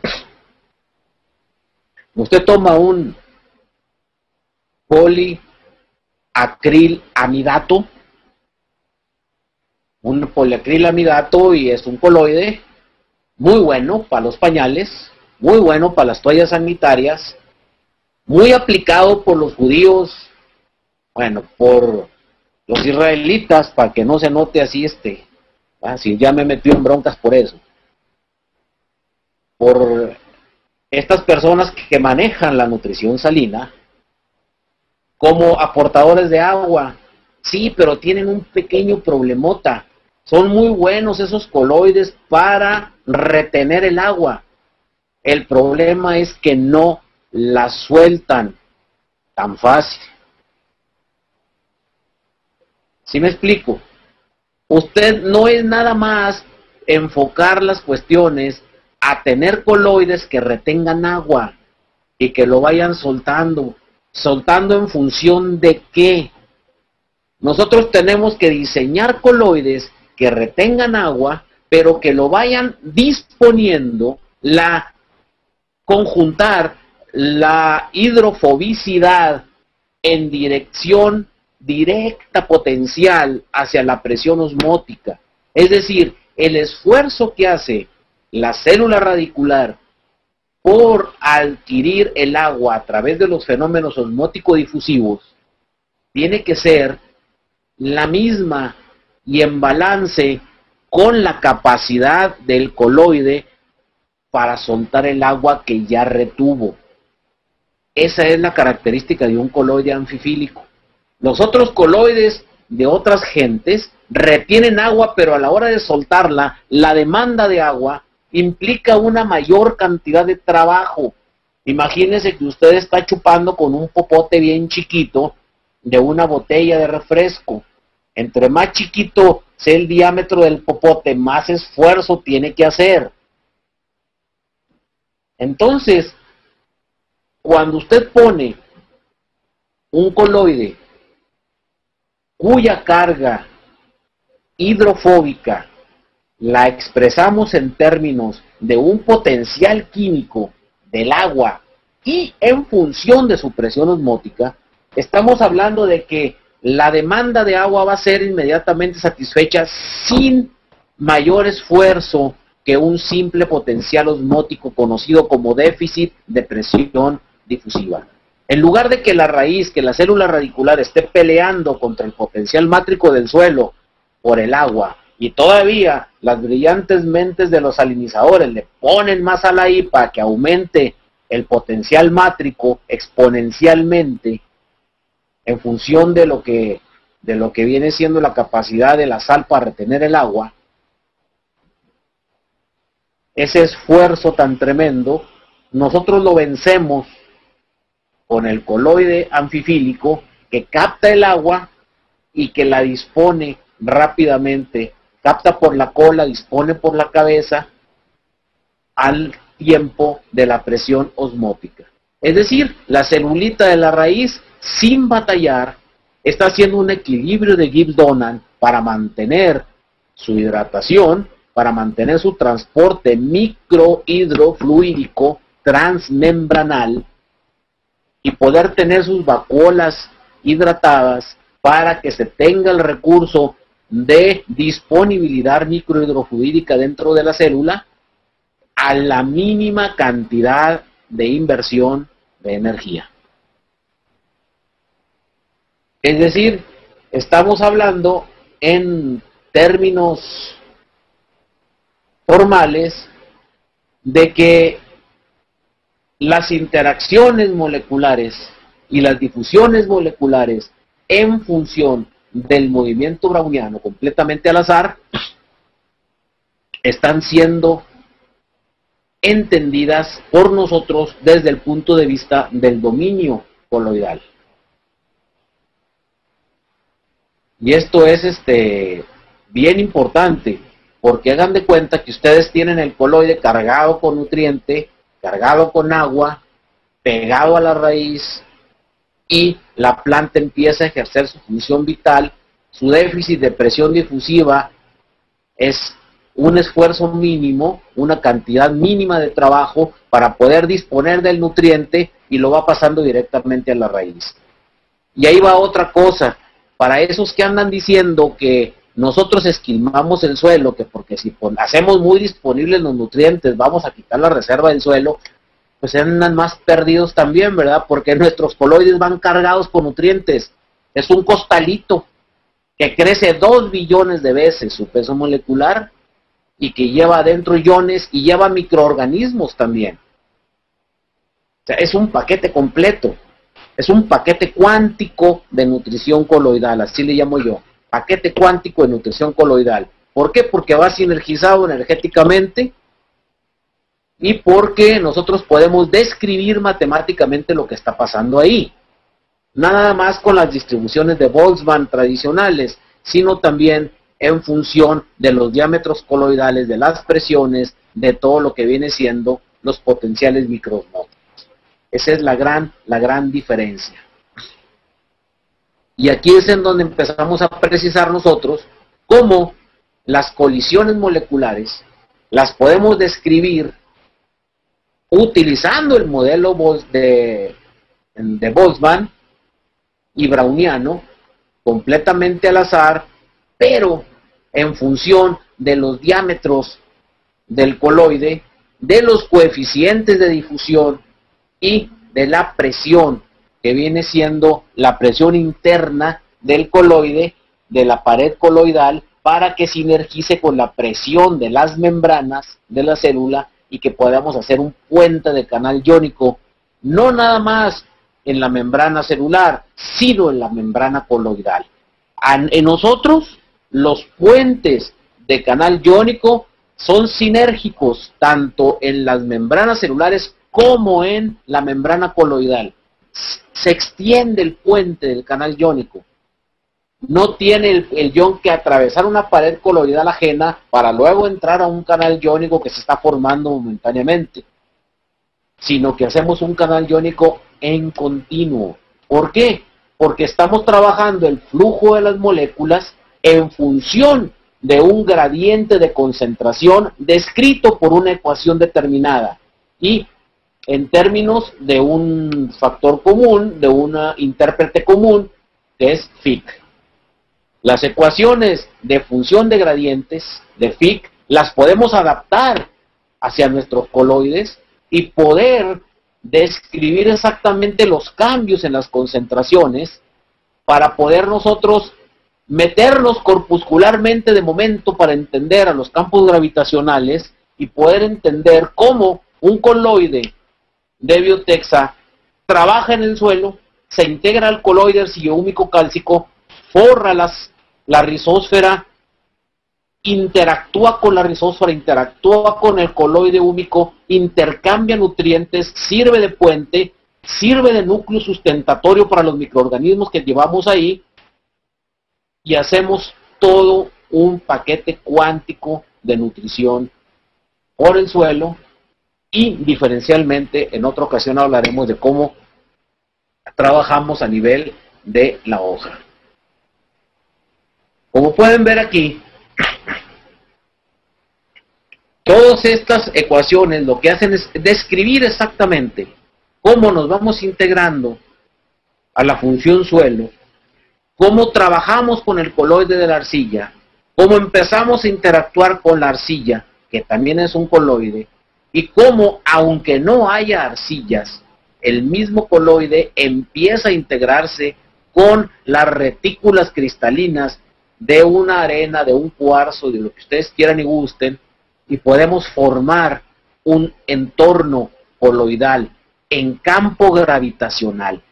Usted toma un poliacrilamidato, y es un coloide muy bueno para los pañales, muy bueno para las toallas sanitarias, muy aplicado por los judíos, bueno, por los israelitas, para que no se note así si ya me metió en broncas por eso, por estas personas que manejan la nutrición salina, como aportadores de agua. Sí, pero tienen un pequeño problemota. Son muy buenos esos coloides para retener el agua. El problema es que no la sueltan tan fácil. ¿Sí me explico? Usted no es nada más enfocar las cuestiones a tener coloides que retengan agua y que lo vayan soltando. ¿Soltando en función de qué? Nosotros tenemos que diseñar coloides que retengan agua, pero que lo vayan disponiendo, conjuntar la hidrofobicidad en dirección directa potencial hacia la presión osmótica. Es decir, el esfuerzo que hace la célula radicular por adquirir el agua a través de los fenómenos osmótico-difusivos tiene que ser la misma y en balance con la capacidad del coloide para soltar el agua que ya retuvo. Esa es la característica de un coloide anfifílico. Los otros coloides de otras gentes retienen agua, pero a la hora de soltarla, la demanda de agua implica una mayor cantidad de trabajo. Imagínese que usted está chupando con un popote bien chiquito de una botella de refresco. Entre más chiquito sea el diámetro del popote, más esfuerzo tiene que hacer. Entonces, cuando usted pone un coloide cuya carga hidrofóbica la expresamos en términos de un potencial químico del agua y en función de su presión osmótica, estamos hablando de que la demanda de agua va a ser inmediatamente satisfecha sin mayor esfuerzo que un simple potencial osmótico conocido como déficit de presión difusiva. En lugar de que la raíz, que la célula radicular esté peleando contra el potencial mátrico del suelo por el agua, y todavía las brillantes mentes de los salinizadores le ponen más a la I para que aumente el potencial mátrico exponencialmente en función de lo que viene siendo la capacidad de la sal para retener el agua, ese esfuerzo tan tremendo, nosotros lo vencemos con el coloide anfifílico que capta el agua y que la dispone rápidamente, capta por la cola, dispone por la cabeza al tiempo de la presión osmótica. Es decir, la celulita de la raíz, sin batallar, está haciendo un equilibrio de Gibbs-Donald para mantener su hidratación, para mantener su transporte microhidrofluídico transmembranal y poder tener sus vacuolas hidratadas para que se tenga el recurso de disponibilidad microhidrofluídica dentro de la célula a la mínima cantidad de inversión de energía. Es decir, estamos hablando en términos formales de que las interacciones moleculares y las difusiones moleculares en función del movimiento browniano completamente al azar están siendo entendidas por nosotros desde el punto de vista del dominio coloidal. Y esto es bien importante, porque hagan de cuenta que ustedes tienen el coloide cargado con nutriente, cargado con agua, pegado a la raíz, y la planta empieza a ejercer su función vital. Su déficit de presión difusiva es un esfuerzo mínimo, una cantidad mínima de trabajo para poder disponer del nutriente y lo va pasando directamente a la raíz. Y ahí va otra cosa, para esos que andan diciendo que nosotros esquilmamos el suelo, que porque si hacemos muy disponibles los nutrientes vamos a quitar la reserva del suelo, pues andan más perdidos también, ¿verdad? Porque nuestros coloides van cargados con nutrientes. Es un costalito que crece 2 billones de veces su peso molecular y que lleva adentro iones y lleva microorganismos también. O sea, es un paquete completo. Es un paquete cuántico de nutrición coloidal, así le llamo yo. Paquete cuántico de nutrición coloidal. ¿Por qué? Porque va sinergizado energéticamente y porque nosotros podemos describir matemáticamente lo que está pasando ahí. Nada más con las distribuciones de Boltzmann tradicionales, sino también en función de los diámetros coloidales, de las presiones, de todo lo que viene siendo los potenciales microosmóticos. Esa es la gran diferencia. Y aquí es en donde empezamos a precisar nosotros cómo las colisiones moleculares las podemos describir utilizando el modelo de Boltzmann y browniano, completamente al azar, pero en función de los diámetros del coloide, de los coeficientes de difusión y de la presión, que viene siendo la presión interna del coloide, de la pared coloidal, para que sinergice con la presión de las membranas de la célula y que podamos hacer un puente de canal iónico, no nada más en la membrana celular, sino en la membrana coloidal. En nosotros, los puentes de canal iónico son sinérgicos tanto en las membranas celulares como en la membrana coloidal. Se extiende el puente del canal iónico. No tiene el ion que atravesar una pared coloidal ajena para luego entrar a un canal iónico que se está formando momentáneamente, sino que hacemos un canal iónico en continuo. ¿Por qué? Porque estamos trabajando el flujo de las moléculas en función de un gradiente de concentración descrito por una ecuación determinada y en términos de un factor común, de una intérprete común, que es Fick. Las ecuaciones de función de gradientes de Fick las podemos adaptar hacia nuestros coloides y poder describir exactamente los cambios en las concentraciones para poder nosotros meternos corpuscularmente de momento para entender a los campos gravitacionales y poder entender cómo un coloide de Biotexa trabaja en el suelo, se integra al coloide arcillohúmico cálcico, forra la rizósfera, interactúa con la rizósfera, interactúa con el coloide húmico, intercambia nutrientes, sirve de puente, sirve de núcleo sustentatorio para los microorganismos que llevamos ahí y hacemos todo un paquete cuántico de nutrición por el suelo y diferencialmente en otra ocasión hablaremos de cómo trabajamos a nivel de la hoja. Como pueden ver aquí, todas estas ecuaciones lo que hacen es describir exactamente cómo nos vamos integrando a la función suelo, cómo trabajamos con el coloide de la arcilla, cómo empezamos a interactuar con la arcilla, que también es un coloide, y cómo, aunque no haya arcillas, el mismo coloide empieza a integrarse con las retículas cristalinas de una arena, de un cuarzo, de lo que ustedes quieran y gusten, y podemos formar un entorno coloidal en campo gravitacional.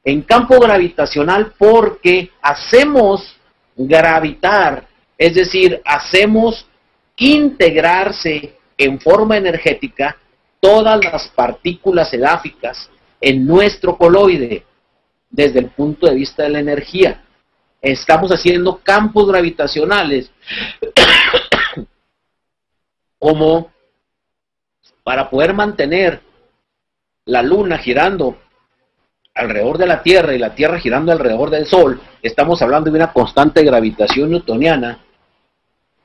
En campo gravitacional porque hacemos gravitar, es decir, hacemos integrarse en forma energética todas las partículas edáficas en nuestro coloide desde el punto de vista de la energía. Estamos haciendo campos gravitacionales como para poder mantener la luna girando alrededor de la Tierra y la Tierra girando alrededor del Sol. Estamos hablando de una constante gravitación newtoniana.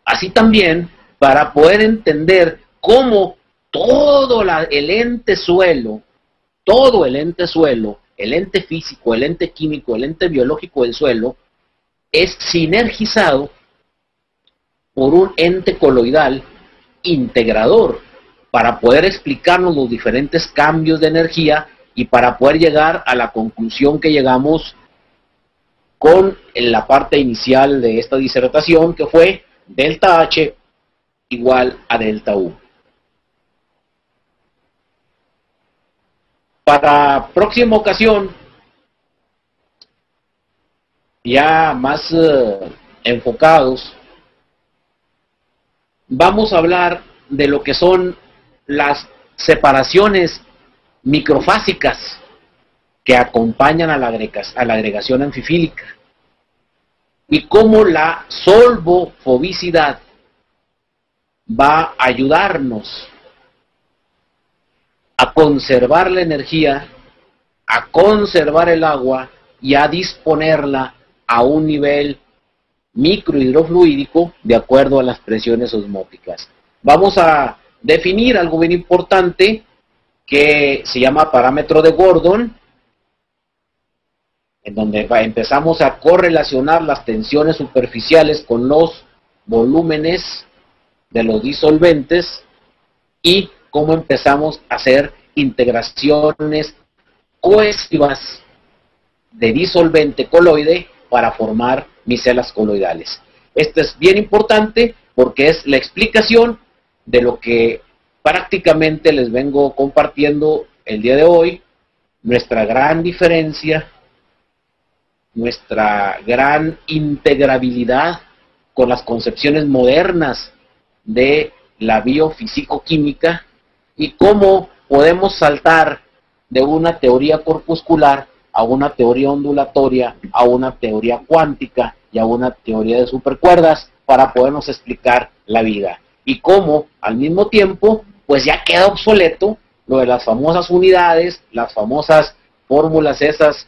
Así también, para poder entender cómo todo el ente suelo, todo el ente suelo, el ente físico, el ente químico, el ente biológico del suelo, es sinergizado por un ente coloidal integrador para poder explicarnos los diferentes cambios de energía y para poder llegar a la conclusión que llegamos en la parte inicial de esta disertación, que fue delta H igual a delta U. Para próxima ocasión ya más enfocados, vamos a hablar de lo que son las separaciones microfásicas que acompañan a la agregación anfifílica y cómo la solvofobicidad va a ayudarnos a conservar la energía, a conservar el agua y a disponerla a un nivel microhidrofluídico de acuerdo a las presiones osmóticas. Vamos a definir algo bien importante que se llama parámetro de Gordon, en donde empezamos a correlacionar las tensiones superficiales con los volúmenes de los disolventes y cómo empezamos a hacer integraciones cohesivas de disolvente coloide para formar micelas coloidales. Esto es bien importante porque es la explicación de lo que prácticamente les vengo compartiendo el día de hoy, nuestra gran diferencia, nuestra gran integrabilidad con las concepciones modernas de la biofísico-química y cómo podemos saltar de una teoría corpuscular a una teoría ondulatoria, a una teoría cuántica y a una teoría de supercuerdas para podernos explicar la vida. Y cómo, al mismo tiempo, pues ya queda obsoleto lo de las famosas unidades, las famosas fórmulas esas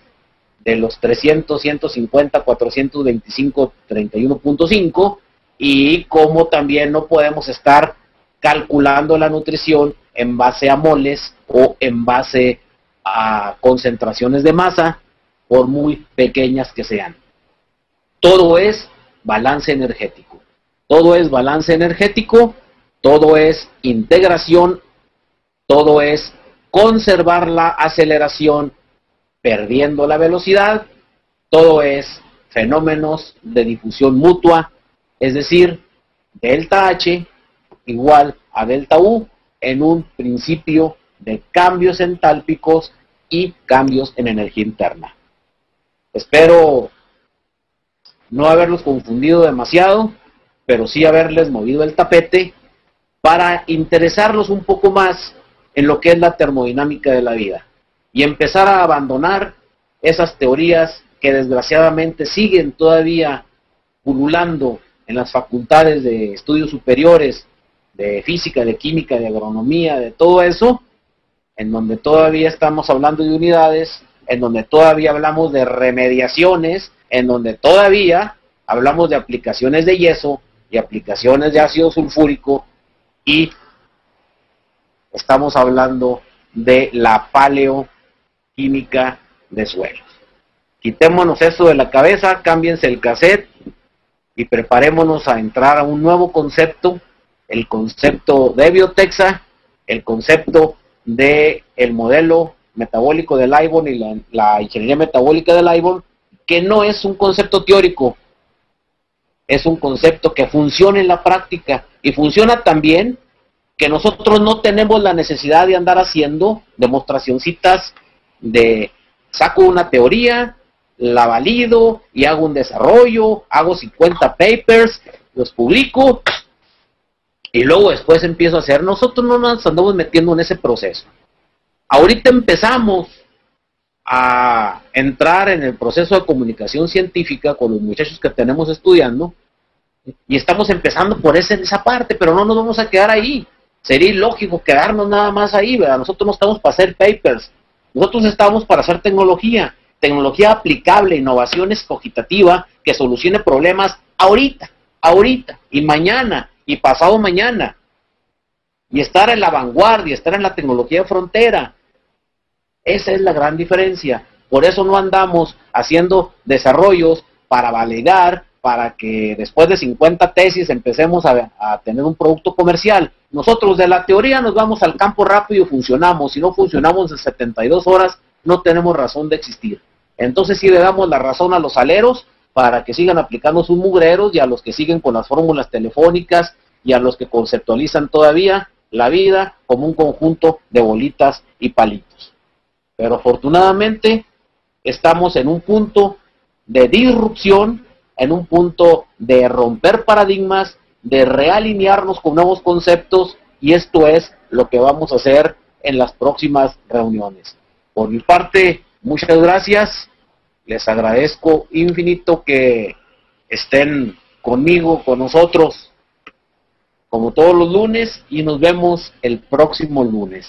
de los 300, 150, 425, 31.5, y cómo también no podemos estar calculando la nutrición en base a moles o en base a concentraciones de masa, por muy pequeñas que sean. Todo es balance energético. Todo es balance energético, todo es integración, todo es conservar la aceleración perdiendo la velocidad, todo es fenómenos de difusión mutua, es decir, delta H igual a delta U en un principio de cambios entálpicos y cambios en energía interna. Espero no haberlos confundido demasiado, pero sí haberles movido el tapete para interesarlos un poco más en lo que es la termodinámica de la vida y empezar a abandonar esas teorías que desgraciadamente siguen todavía pululando en las facultades de estudios superiores, de física, de química, de agronomía, de todo eso, en donde todavía estamos hablando de unidades, en donde todavía hablamos de remediaciones, en donde todavía hablamos de aplicaciones de yeso y aplicaciones de ácido sulfúrico, y estamos hablando de la paleoquímica de suelos. Quitémonos eso de la cabeza, cámbiense el cassette y preparémonos a entrar a un nuevo concepto, el concepto de Biotexa, el concepto de el modelo metabólico del Livon y la ingeniería metabólica del Livon, que no es un concepto teórico, es un concepto que funciona en la práctica y funciona también que nosotros no tenemos la necesidad de andar haciendo demostracioncitas de saco una teoría, la valido y hago un desarrollo, hago 50 papers, los publico y luego después empiezo a hacer. Nosotros no nos andamos metiendo en ese proceso. Ahorita empezamos a entrar en el proceso de comunicación científica con los muchachos que tenemos estudiando y estamos empezando por esa parte, pero no nos vamos a quedar ahí. Sería ilógico quedarnos nada más ahí, ¿verdad? Nosotros no estamos para hacer papers, nosotros estamos para hacer tecnología aplicable, innovación cogitativa que solucione problemas ahorita, y mañana, y pasado mañana, y estar en la vanguardia, estar en la tecnología de frontera. Esa es la gran diferencia. Por eso no andamos haciendo desarrollos para validar, para que después de 50 tesis empecemos a tener un producto comercial. Nosotros de la teoría nos vamos al campo rápido y funcionamos. Si no funcionamos en 72 horas, no tenemos razón de existir. Entonces sí le damos la razón a los aleros para que sigan aplicando sus mugreros, y a los que siguen con las fórmulas telefónicas, y a los que conceptualizan todavía la vida como un conjunto de bolitas y palitos. Pero afortunadamente estamos en un punto de disrupción, en un punto de romper paradigmas, de realinearnos con nuevos conceptos, y esto es lo que vamos a hacer en las próximas reuniones. Por mi parte, muchas gracias, les agradezco infinito que estén conmigo, con nosotros, como todos los lunes, y nos vemos el próximo lunes.